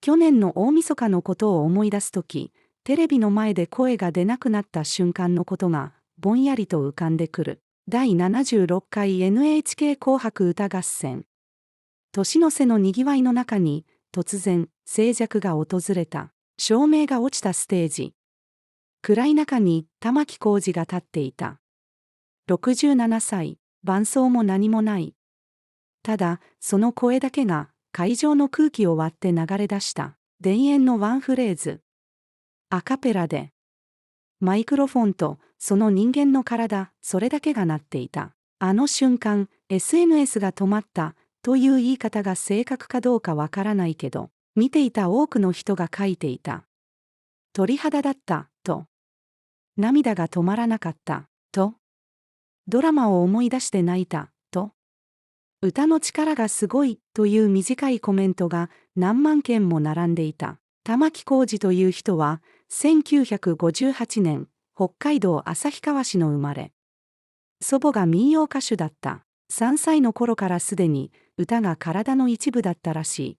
去年の大晦日のことを思い出すとき、テレビの前で声が出なくなった瞬間のことが、ぼんやりと浮かんでくる。第76回 NHK 紅白歌合戦。年の瀬のにぎわいの中に、突然、静寂が訪れた。照明が落ちたステージ。暗い中に玉置浩二が立っていた。67歳、伴奏も何もない。ただ、その声だけが会場の空気を割って流れ出した。田園のワンフレーズ。アカペラで。マイクロフォンとその人間の体、それだけが鳴っていた。あの瞬間、SNS が止まったという言い方が正確かどうかわからないけど、見ていた多くの人が書いていた。鳥肌だった、と。涙が止まらなかった、と。ドラマを思い出して泣いた、と。歌の力がすごいという短いコメントが何万件も並んでいた。玉置浩二という人は1958年北海道旭川市の生まれ。祖母が民謡歌手だった。3歳の頃からすでに歌が体の一部だったらしい。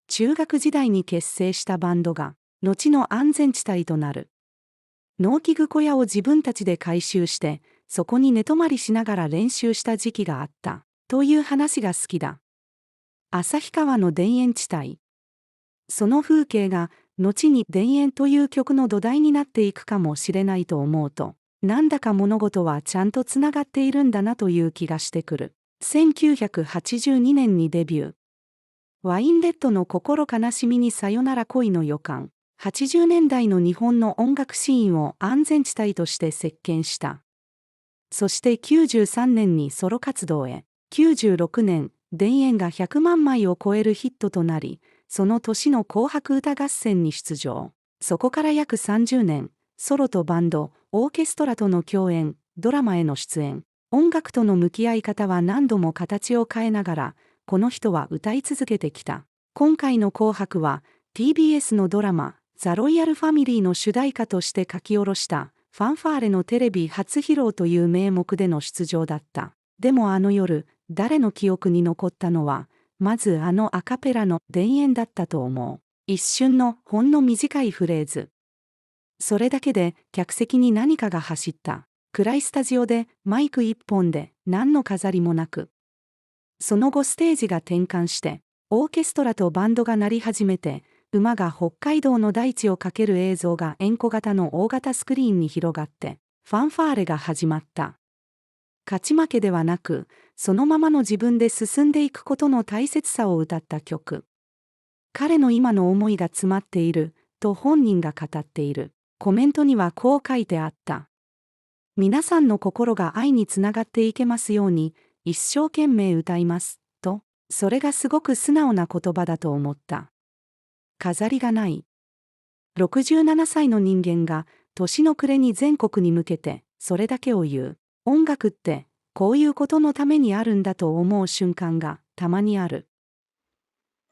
中学時代に結成したバンドが後の安全地帯となる農機具小屋を自分たちで改修してそこに寝泊まりしながら練習した時期があったという話が好きだ。旭川の田園地帯。その風景が後に田園という曲の土台になっていくかもしれないと思うと、なんだか物事はちゃんとつながっているんだなという気がしてくる。1982年にデビュー。ワインレッドの心悲しみにさよなら恋の予感。80年代の日本の音楽シーンを安全地帯として席巻した。そして93年にソロ活動へ。96年、田園が100万枚を超えるヒットとなり、その年の紅白歌合戦に出場。そこから約30年、ソロとバンド、オーケストラとの共演、ドラマへの出演、音楽との向き合い方は何度も形を変えながら、この人は歌い続けてきた。今回の紅白は、TBS のドラマ、ザ・ロイヤルファミリーの主題歌として書き下ろした、ファンファーレのテレビ初披露という名目での出場だった。でもあの夜、誰の記憶に残ったのは、まずあのアカペラの田園だったと思う。一瞬のほんの短いフレーズ。それだけで客席に何かが走った。暗いスタジオでマイク一本で何の飾りもなく。その後ステージが転換して、オーケストラとバンドが鳴り始めて、馬が北海道の大地を駆ける映像が円弧型の大型スクリーンに広がって、ファンファーレが始まった。勝ち負けではなく、そのままの自分で進んでいくことの大切さを歌った曲。彼の今の思いが詰まっている、と本人が語っている。コメントにはこう書いてあった。皆さんの心が愛につながっていけますように、一生懸命歌います、と、それがすごく素直な言葉だと思った。飾りがない。67歳の人間が、年の暮れに全国に向けて、それだけを言う。音楽って、こういうことのためにあるんだと思う瞬間が、たまにある。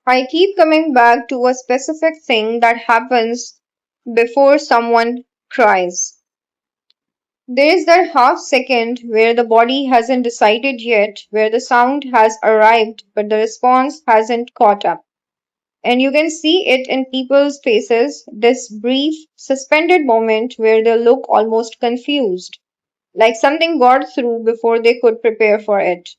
I keep coming back to a specific thing that happens before someone cries. There is that half second where the body hasn't decided yet, where the sound has arrived but the response hasn't caught up. And you can see it in people's faces, this brief, suspended moment where they look almost confused, like something got through before they could prepare for it.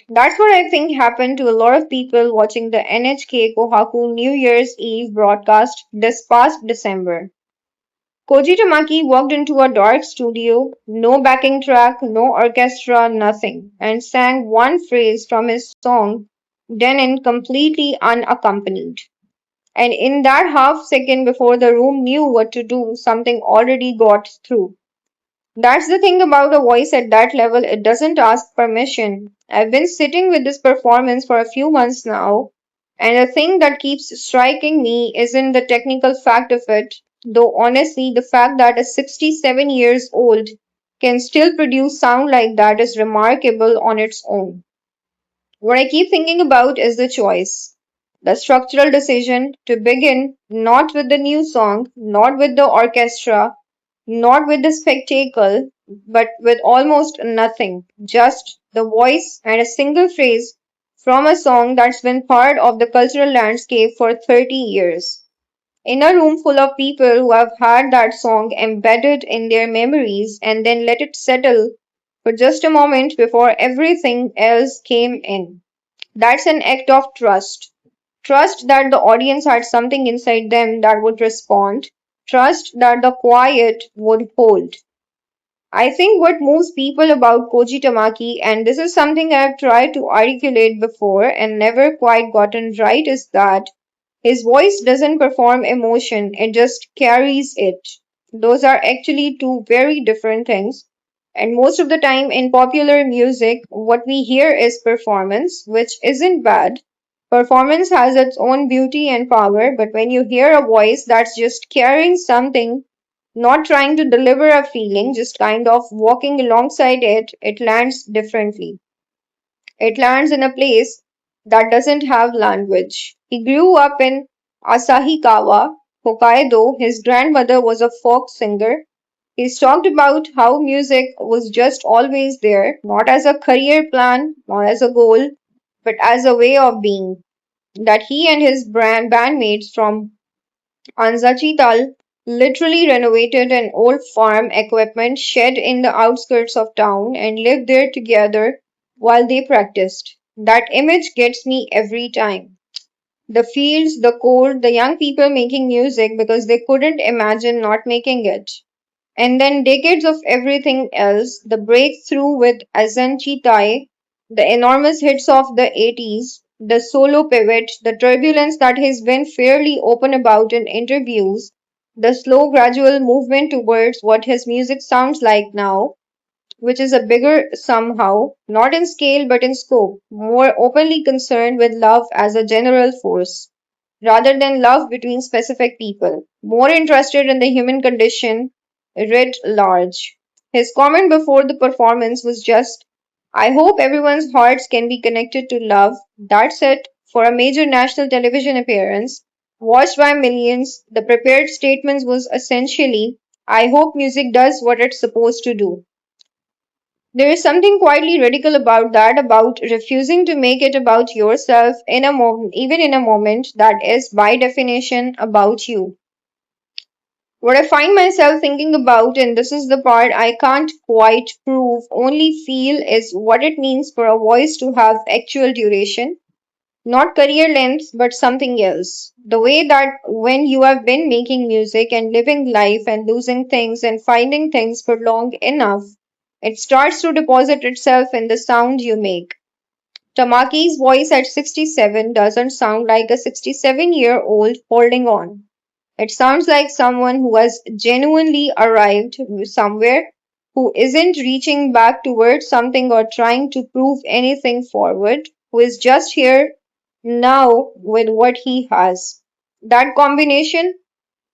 That's what I think happened to a lot of people watching the NHK Kohaku New Year's Eve broadcast this past December. Koji Tamaki walked into a dark studio, no backing track, no orchestra, nothing, and sang one phrase from his song, Denon, completely unaccompanied. And in that half second before the room knew what to do, something already got through. That's the thing about a voice at that level, it doesn't ask permission. I've been sitting with this performance for a few months now, and the thing that keeps striking me isn't the technical fact of it, though honestly, the fact that a 67 years old can still produce sound like that is remarkable on its own. What I keep thinking about is the choice. The structural decision to begin not with the new song, not with the orchestra, not with the spectacle, but with almost nothing, just the voice and a single phrase from a song that's been part of the cultural landscape for 30 years. In a room full of people who have had that song embedded in their memories and then let it settle for just a moment before everything else came in. That's an act of trust. Trust that the audience had something inside them that would respond. Trust that the quiet would hold. I think what moves people about Koji Tamaki, and this is something I've tried to articulate before and never quite gotten right, is that his voice doesn't perform emotion, it just carries it. Those are actually two very different things. And most of the time in popular music, what we hear is performance, which isn't bad. Performance has its own beauty and power, but when you hear a voice that's just carrying something, not trying to deliver a feeling, just kind of walking alongside it, it lands differently. It lands in a place that doesn't have language. He grew up in Asahikawa, Hokkaido. His grandmother was a folk singer. He's talked about how music was just always there, not as a career plan, not as a goal, but as a way of being. That he and his bandmates from Anzachital literally renovated an old farm equipment shed in the outskirts of town and lived there together while they practiced. That image gets me every time. The fields, the cold, the young people making music because they couldn't imagine not making it. And then decades of everything else, the breakthrough with Azanchi Tai, the enormous hits of the 80s, the solo pivot, the turbulence that he's been fairly open about in interviews, the slow gradual movement towards what his music sounds like now, which is a bigger somehow, not in scale but in scope, more openly concerned with love as a general force rather than love between specific people, more interested in the human condition writ large. His comment before the performance was just, I hope everyone's hearts can be connected to love. That's it. For a major national television appearance, watched by millions, the prepared statements was essentially, I hope music does what it's supposed to do. There is something quietly radical about that, about refusing to make it about yourself in a moment, even in a moment that is by definition about you. What I find myself thinking about, and this is the part I can't quite prove, only feel, is what it means for a voice to have actual duration, not career length, but something else. The way that when you have been making music and living life and losing things and finding things for long enough, it starts to deposit itself in the sound you make. Tamaki's voice at 67 doesn't sound like a 67-year-old holding on. It sounds like someone who has genuinely arrived somewhere, who isn't reaching back towards something or trying to prove anything forward, who is just here now with what he has. That combination,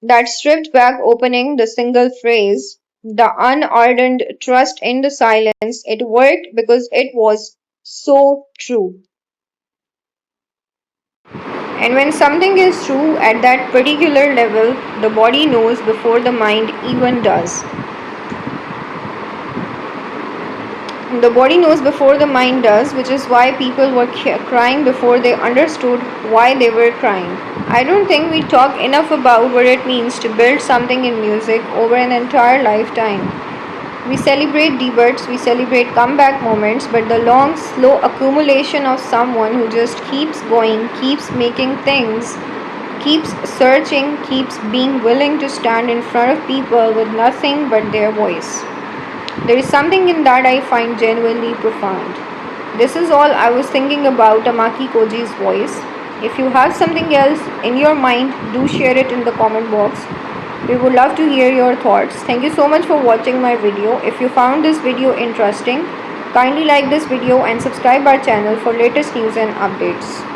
that stripped back opening, the single phrase, the unhardened trust in the silence, it worked because it was so true. And when something is true at that particular level, the body knows before the mind even does. The body knows before the mind does, which is why people were crying before they understood why they were crying. I don't think we talk enough about what it means to build something in music over an entire lifetime. We celebrate debuts, we celebrate comeback moments, but the long, slow accumulation of someone who just keeps going, keeps making things, keeps searching, keeps being willing to stand in front of people with nothing but their voice. There is something in that I find genuinely profound. This is all I was thinking about Tamaki Koji's voice. If you have something else in your mind, do share it in the comment box. We would love to hear your thoughts. Thank you so much for watching my video. If you found this video interesting, kindly like this video and subscribe our channel for latest news and updates.